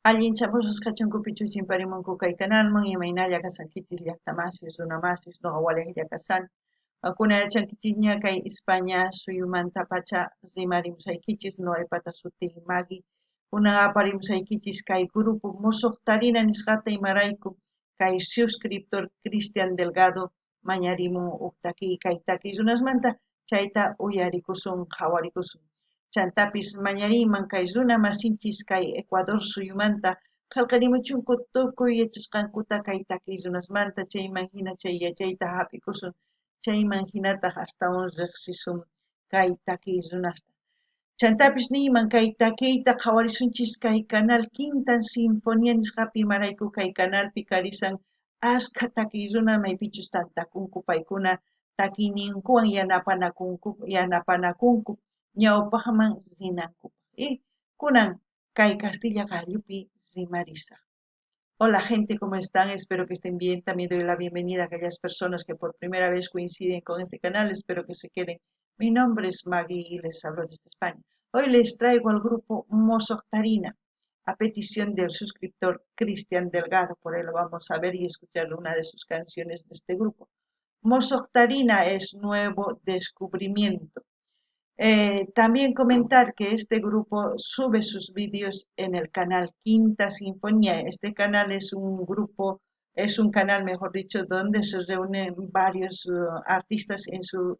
Allin chapusus kachunkupichu chimparimunku kay kanalman imaynalla kasankichis llaqtamasis runamasis nuqa walejlla kasani. Kuna yachankichikña kay España suyumanta pacha rimarimusaykichis nuqaipata sutin Magui. Kunan aparimusaykichis kay grupo musuqtarina nisqata imarayku kay suscriptor Cristian Delgado mañarimun uktaki kay taki runasmanta chayta uyarikusun qhawarikusun. Chantapis mañariman kay runa masinchis kay Ecuador suyumanta qallqarimuchunku tukuy yachasqankuta kay takiy runasmanta chayman hina chay yachayta hap'ikusun chayman hinataq astawan riqsisun kay takiy runasta. Chantapis niyman kay takiyta qhawarisunchis kay canal Quinta Sinfonía nisqapi imarayku kay canalpi karisan ashkha takiy runa maypichus tantakunku paykuna takiyninkuwan yanapanakunku ñawpaqman rinanku. Y kunan kay Castilla Gallupi rimarisa. Hola gente, ¿cómo están? Espero que estén bien. También doy la bienvenida a aquellas personas que por primera vez coinciden con este canal. Espero que se queden. Mi nombre es Magui y les hablo desde España. Hoy les traigo al grupo Mosoqtarina, a petición del suscriptor Cristian Delgado. Por él lo vamos a ver y escuchar una de sus canciones de este grupo. Mosoqtarina es nuevo descubrimiento. También comentar que este grupo sube sus vídeos en el canal Quinta Sinfonía. Este canal es un grupo, es un canal, mejor dicho, donde se reúnen varios artistas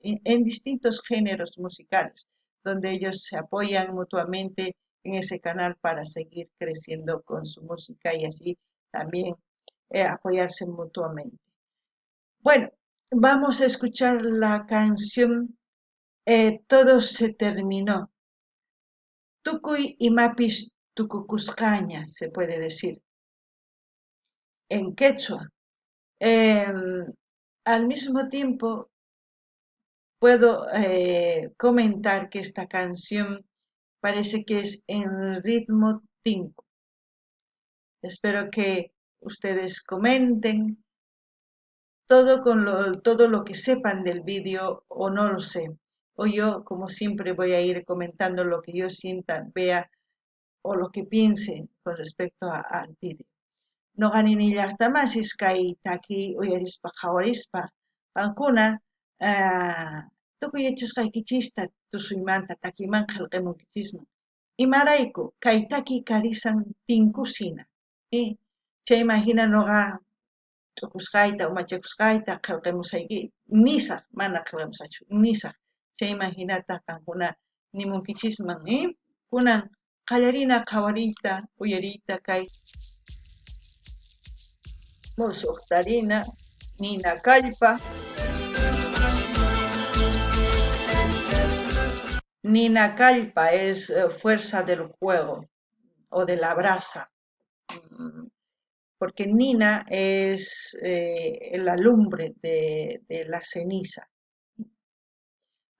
en distintos géneros musicales, donde ellos se apoyan mutuamente en ese canal para seguir creciendo con su música y así también apoyarse mutuamente. Bueno, vamos a escuchar la canción Todo se terminó. Tukuy imapis tukukusqaña, se puede decir en quechua. Al mismo tiempo, puedo comentar que esta canción parece que es en ritmo tinku. Espero que ustedes comenten todo lo que sepan del vídeo o no lo sé. O yo, como siempre, voy a ir comentando lo que yo sienta, vea o lo que piense con respecto al vídeo. No ganin llaqtamasis kay taki uyarispa qhawarispa qankuna tukuy yachasqaykichista tusuymanta takiman qillqamunkichisman. Imarayku kay taki karisan tinkusina. Chayman hina nuqa tukusqayta umachakusqayta qillqamusayki nisaq mana qillqamusachu nisaq. Chayman hinata qankuna nimunkichisman kunan qallarina qhawariyta uyariyta kay musuqtarina nina kallpa Nina kallpa es fuerza del fuego o de la brasa, porque Nina es la lumbre de la ceniza.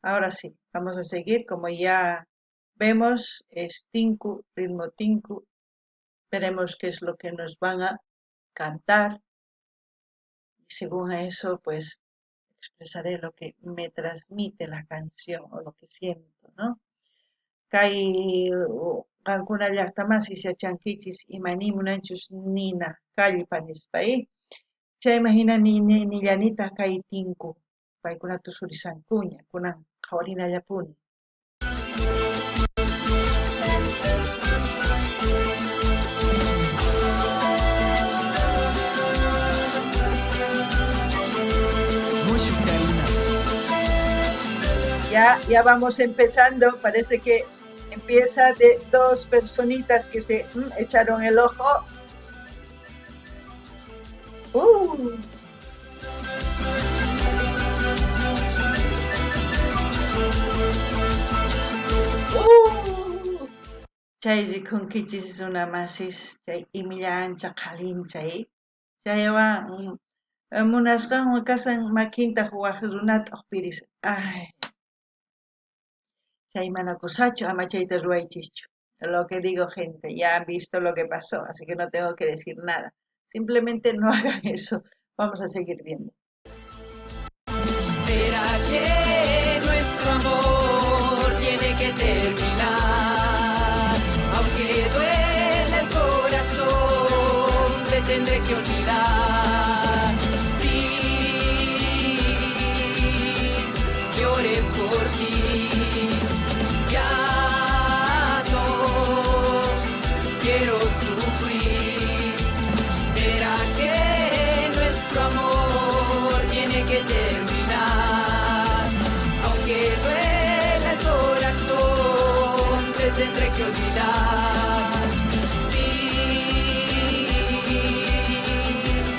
Ahora sí, vamos a seguir, como ya vemos, es tinku, ritmo tinku. Veremos qué es lo que nos van a cantar y según eso, pues, expresaré lo que me transmite la canción o lo que siento, ¿no? Kay qankuna llaqtamasis yachankichis imanimunanchus nina kallpa nispa, chayman hina nillanita kay tinku paykuna tusurisankuña kunan qhawarinallapuni. Ya vamos empezando, parece que empieza de dos personitas que se echaron el ojo. Chay rikunkichis runamasis, chay imilla ancha qhalinchay, chaywan munasqanwan kasan makinta waq runata uqpiris. Chay mana kusachu ama chayta ruwaychischu. Lo que digo, gente, ya han visto lo que pasó, así que no tengo que decir nada. Simplemente no hagan eso. Vamos a seguir viendo. ¿Será que nuestro amor tiene que terminar? Aunque duele el corazón. tendré que olvidar. Sí, lloré por ti. Ya no quiero sufrir. ¿Será que nuestro amor tiene que terminar? Aunque duele el corazón, te tendré que olvidar. Sí,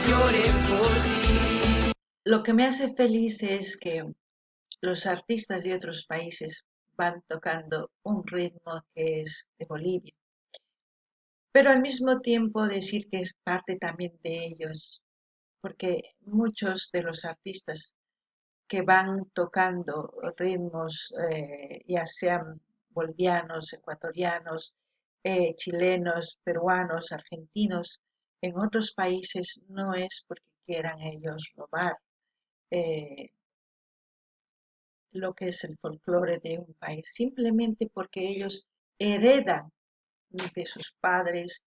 lloré por ti. Lo que me hace feliz es que los artistas de otros países van tocando un ritmo que es de Bolivia, pero al mismo tiempo decir que es parte también de ellos, porque muchos de los artistas que van tocando ritmos, ya sean bolivianos, ecuatorianos, chilenos, peruanos, argentinos, en otros países no es porque quieran ellos robar eh, lo que es el folclore de un país, simplemente porque ellos heredan de sus padres,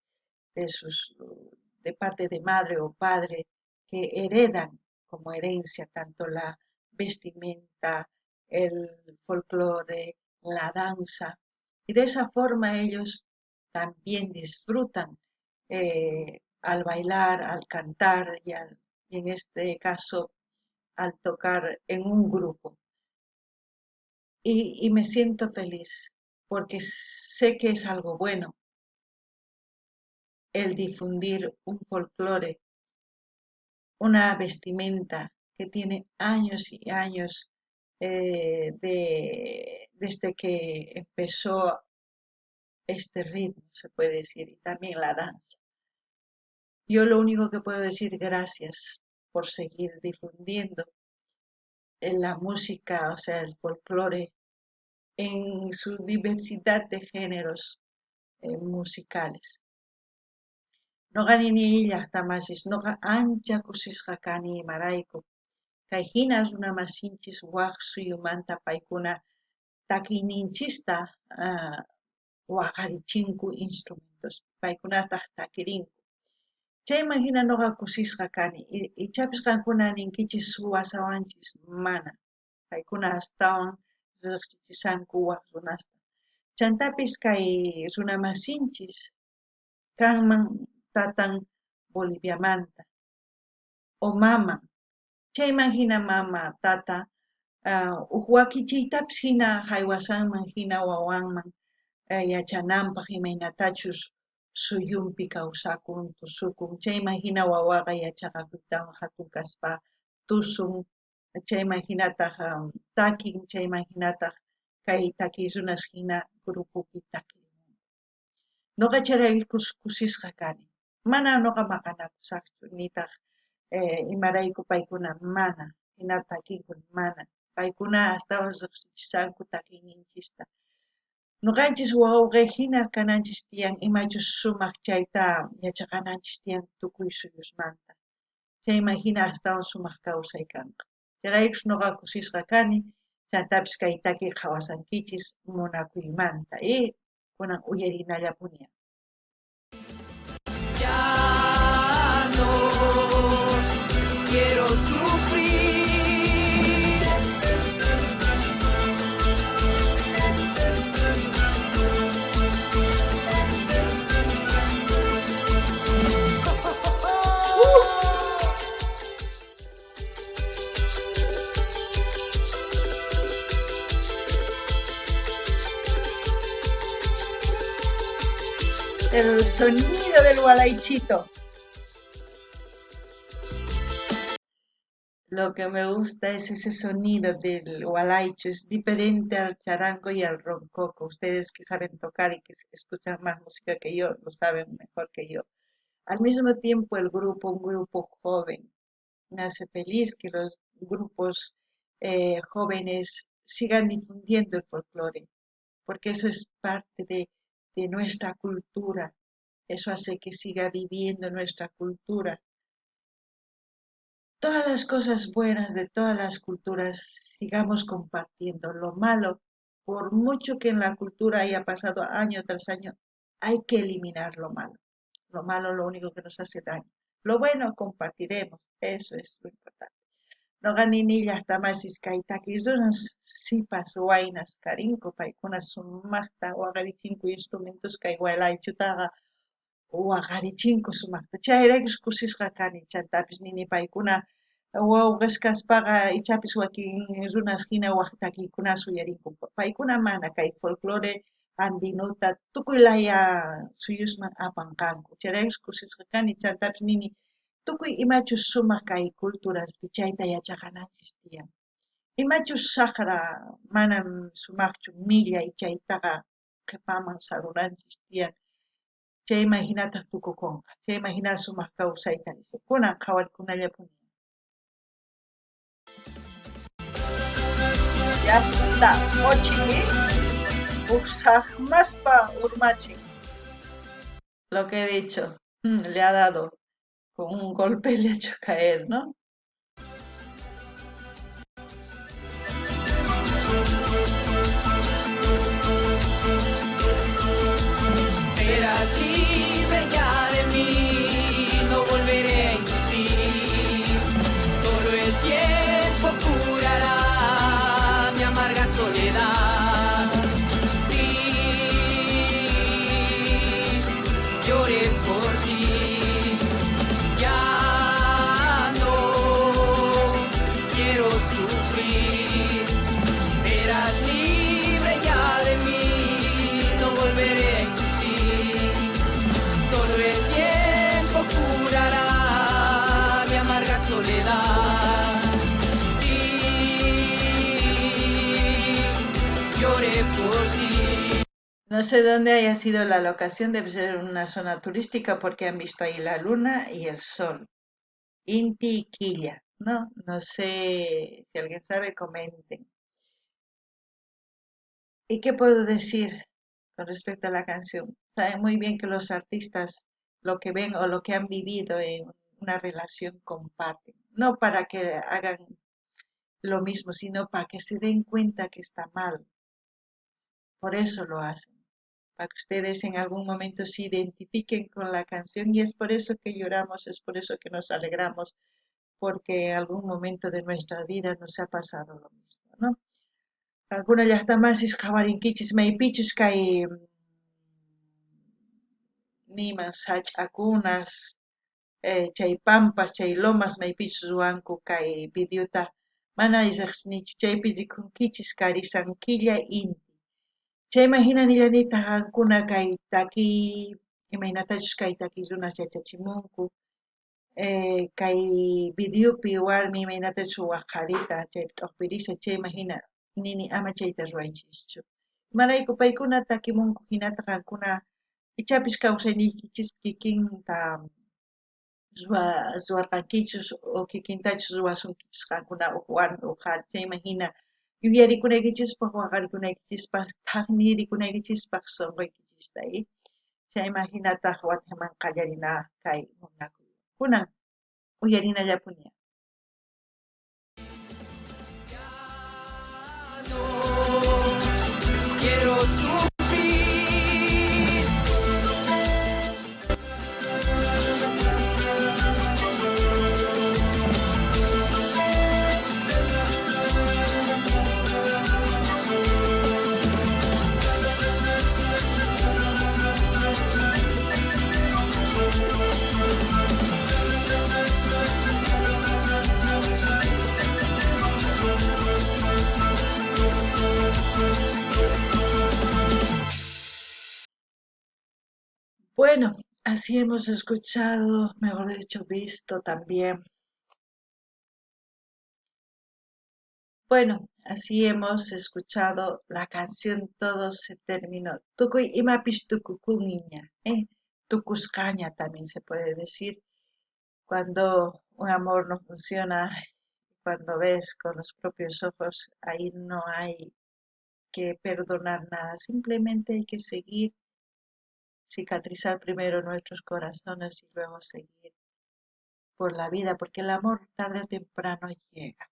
de sus de parte de madre o padre, que heredan como herencia tanto la vestimenta, el folclore, la danza, y de esa forma ellos también disfrutan al bailar, al cantar y en este caso al tocar en un grupo. Y me siento feliz porque sé que es algo bueno el difundir un folclore, una vestimenta que tiene años y años desde que empezó este ritmo, se puede decir, y también la danza. Yo lo único que puedo decir gracias por seguir difundiendo la música, o sea, el folclore en su diversidad de géneros musicales. Noqa nini llaqtamachis, noqa ancha kusisqa kani imarayku. Kay hina runamasinchis waq suyumanta paykuna takiyninchista waqarichinku instrumentos, paykunataq takirinku. Chayman hina noqa kusisqa kani. Ichapis qankuna ninkichis suwasawanchis mana. Paykuna astawan riqsichisanku waq runasta. Chantapis kay runamasinchis kanman tatan Boliviamanta o mama. Chayman hina mama, tata, wakichiytapis hina haywasanman hina wawanman yachananpaq imaynatachus suyunpi kawsakun, tusukun. Chayman hina wawaqa yachaqakuytawan hatun kaspa tusun. Chayman hinataq takin, chayman hinataq kay takiy runas hina grupupi takirin. Noqa chayrayku kusisqa kani. Mana noqa maqanakusaqchu nitaq imarayku paykuna mana hina takinkun mana. Paykuna astawan riqsichisanku takiyninchista. Nuqanchis wawqi hina kananchis tiyan imachus sumaq chayta yachaqananchis tiyan tukuy suyusmanta. Chayman hina astawan sumaq kawsay kanqa. Chayraykush noqa kusisqa kani, chantapis kay takiy qawasankichis munakuymanta kunan uyarinallapuni. Ya no quiero sufrir. El sonido del gualaichito. Lo que me gusta es ese sonido del gualaicho, es diferente al charango y al roncoco. Ustedes que saben tocar y que escuchan más música que yo, lo saben mejor que yo. Al mismo tiempo el grupo, un grupo joven, me hace feliz que los grupos jóvenes sigan difundiendo el folclore, porque eso es parte de nuestra cultura, eso hace que siga viviendo nuestra cultura. Todas las cosas buenas de todas las culturas sigamos compartiendo. Lo malo, por mucho que en la cultura haya pasado año tras año, hay que eliminar lo malo. Lo malo lo único que nos hace daño. Lo bueno compartiremos, eso es lo importante. Noqa ninillahtamasis kay takiqsunas sipas waynas karinku paykuna sumaqta waqarichinku instrumentos kay walaychutaqa waqarichinku sumaqta chayraykus kusisqa kani chantapis nini paykuna wawqis kaspaqa ichapis wakin runas hina waq takiykunas uyarinku paykuna mana kay folclore andinuta tukuy laya suyusman apanqanku chayraykus kusisqa kani chantapis nini tukuy imachus sumaq kay culturaspi chayta yachaqananchis tiyan imachus saqra manam sumaqchu millay chaytaqa qhipaman sarunanchis tiyan chayman hinataq tukukunqa chayman hina sumaq kawsayta risaq kunan qhawarikunallapuña yasta mochiki usaqmaspa urmachin lo que he dicho le ha dado con un golpe le ha hecho caer, ¿no? Serás libre ya de mí, no volveré a insistir. Solo el tiempo curará mi amarga soledad. Sí, lloré por ti. Ya no quiero sufrir. Serás libre ya de mí, no volveré a insistir. Solo el tiempo curará mi amarga soledad. Sí, lloré por ti. No sé dónde haya sido la locación, debe ser una zona turística porque han visto ahí la luna y el sol. Inti y Quilla, ¿no? No sé si alguien sabe, comenten. ¿Y qué puedo decir con respecto a la canción? Saben muy bien que los artistas lo que ven o lo que han vivido en una relación comparten. No para que hagan lo mismo, sino para que se den cuenta que está mal. Por eso lo hacen. Para que ustedes en algún momento se identifiquen con la canción y es por eso que lloramos, es por eso que nos alegramos, porque en algún momento de nuestra vida nos ha pasado lo mismo, ¿no? Alguna llaqtamasis qhawarinkichis maypichus kay niman sach'akunas chay pampas chay lomas maypichus ruwanku kay videota mana riqsinichu chaypi rikunkichis karisankilla inti chayman hinanillanitaq qankuna kay takiy imaynatachus kay takiy runas yachachimunku kay videopi warmi imaynatachus waqharita chaypi t'uqpi risaq chayman hina nini ama chayta ruwaychischu imarayku paykuna takimunku hinata qankuna ichapis kawsayniykichispi kikinta ruwarqankichus o kikintachus ruwasunkichis qankuna huk warmi huk qhari chayman hina yuyarikunaykichispaq waqarikunaykichispaq thaqnirikunaykichispak sunquykichista chayman hinataq wataman qallarina kay munakuy kunan uyarinallapuña No quiero sufrir. Bueno, así hemos escuchado, mejor dicho, visto también. Bueno, así hemos escuchado la canción Todo se terminó. Tukuy imapish tukukuña, tukuscaña también se puede decir. Cuando un amor no funciona, cuando ves con los propios ojos, ahí no hay que perdonar nada, simplemente hay que seguir, cicatrizar primero nuestros corazones y luego seguir por la vida, porque el amor tarde o temprano llega.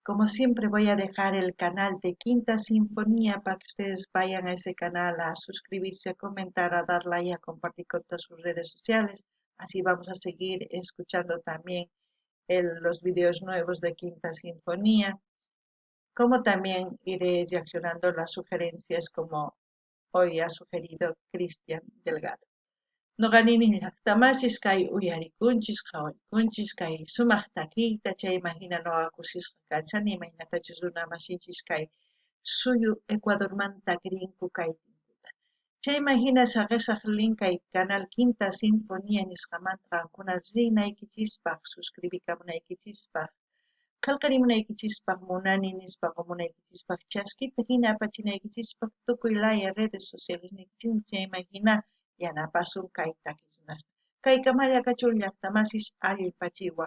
Como siempre voy a dejar el canal de Quinta Sinfonía para que ustedes vayan a ese canal a suscribirse, a comentar, a dar like, a compartir con todas sus redes sociales, Así vamos a seguir escuchando también los videos nuevos de Quinta Sinfonía, como también iré reaccionando las sugerencias como hoy ha sugerido Cristian Delgado. Noqaninin llaqtamashis kay uyarikunchis qhawarikunchis kay sumaq takiqta chay imagina noqakusisqa kachani imaynatachus runamashinchis kay suyu Ecuadormanta krinku kay tinkuta. Chay imagina saqisaq link kay canal Quinta Sinfonía nisqamanta qankunas riqnaykichispa suscribicamunaykichispa qillqarimunaykichispa munani nispa munaykichishpa chaskita hina apachinaykichispa tukuylaya redes sociales chay imagina yanapasun kay takisnasta. Kay kamalla kachun llaqtamasis allipachiwa